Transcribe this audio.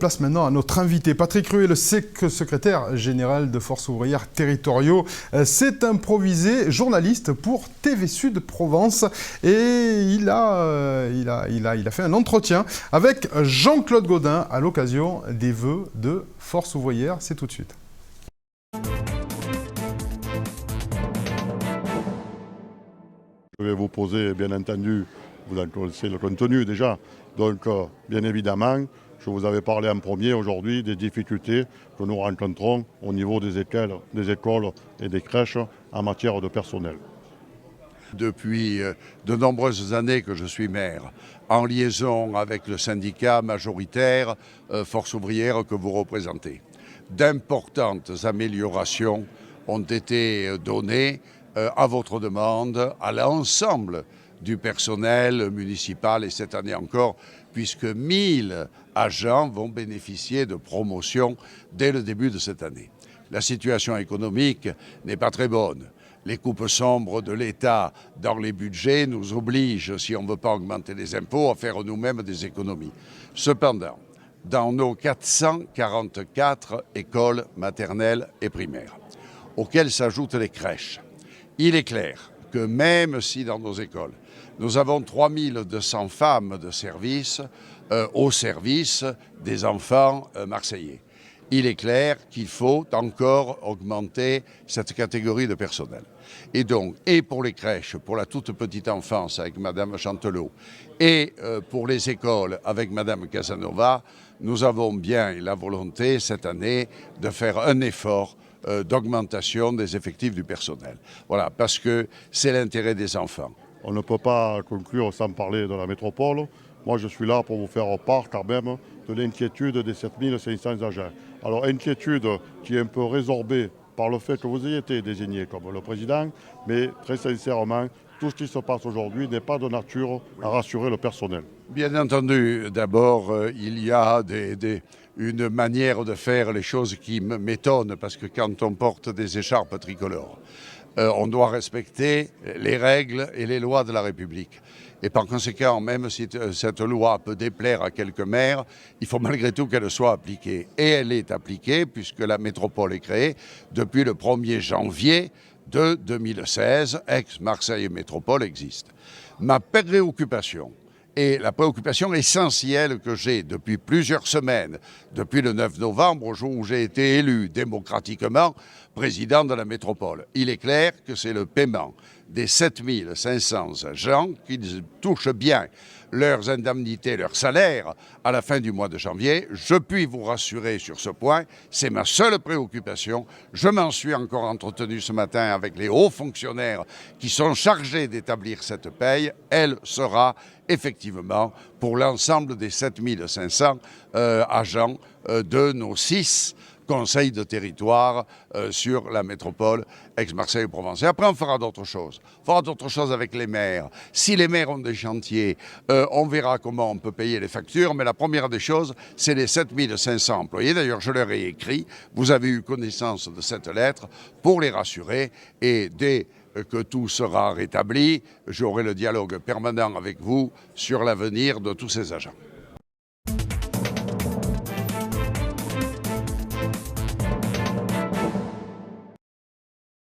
place maintenant à notre invité. Patrick Ruel, secrétaire général de Force ouvrière territoriaux, s'est improvisé journaliste pour TV Sud Provence et il a fait un entretien avec Jean-Claude Gaudin à l'occasion des vœux de Force ouvrière. C'est tout de suite. Je vais vous poser, bien entendu, vous en connaissez le contenu déjà, donc bien évidemment, je vous avais parlé en premier aujourd'hui des difficultés que nous rencontrons au niveau des écoles et des crèches en matière de personnel. Depuis de nombreuses années que je suis maire, en liaison avec le syndicat majoritaire Force ouvrière que vous représentez. D'importantes améliorations ont été données à votre demande, à l'ensemble du personnel municipal et cette année encore, puisque 1000 agents vont bénéficier de promotions dès le début de cette année. La situation économique n'est pas très bonne. Les coupes sombres de l'État dans les budgets nous obligent, si on ne veut pas augmenter les impôts, à faire nous-mêmes des économies. Cependant, dans nos 444 écoles maternelles et primaires, auxquelles s'ajoutent les crèches, il est clair que même si dans nos écoles, nous avons 3200 femmes de service au service des enfants marseillais, il est clair qu'il faut encore augmenter cette catégorie de personnel. Et donc, et pour les crèches, pour la toute petite enfance avec Madame Chantelot, et pour les écoles avec Madame Casanova, nous avons bien la volonté cette année de faire un effort d'augmentation des effectifs du personnel. Voilà, parce que c'est l'intérêt des enfants. On ne peut pas conclure sans parler de la métropole. Moi, je suis là pour vous faire part quand même de l'inquiétude des 7500 agents. Alors, inquiétude qui est un peu résorbée par le fait que vous ayez été désigné comme le président, mais très sincèrement, tout ce qui se passe aujourd'hui n'est pas de nature à rassurer le personnel. Bien entendu, d'abord, il y a une manière de faire les choses qui m'étonne, parce que quand on porte des écharpes tricolores, on doit respecter les règles et les lois de la République. Et par conséquent, même si cette loi peut déplaire à quelques maires, il faut malgré tout qu'elle soit appliquée. Et elle est appliquée puisque la métropole est créée depuis le 1er janvier de 2016. Aix-Marseille Métropole existe. Ma préoccupation, et la préoccupation essentielle que j'ai depuis plusieurs semaines, depuis le 9 novembre, au jour où j'ai été élu démocratiquement président de la métropole, il est clair que c'est le paiement des 7500 agents qui touchent bien leurs indemnités, leurs salaires à la fin du mois de janvier. Je puis vous rassurer sur ce point, c'est ma seule préoccupation. Je m'en suis encore entretenu ce matin avec les hauts fonctionnaires qui sont chargés d'établir cette paye. Elle sera effectivement pour l'ensemble des 7500 agents de nos 6 conseils de territoire sur la métropole Aix-Marseille-Provence. Et après, on fera d'autres choses. On fera d'autres choses avec les maires. Si les maires ont des chantiers, on verra comment on peut payer les factures. Mais la première des choses, c'est les 7500 employés. D'ailleurs, je leur ai écrit. Vous avez eu connaissance de cette lettre pour les rassurer. Et dès que tout sera rétabli, j'aurai le dialogue permanent avec vous sur l'avenir de tous ces agents.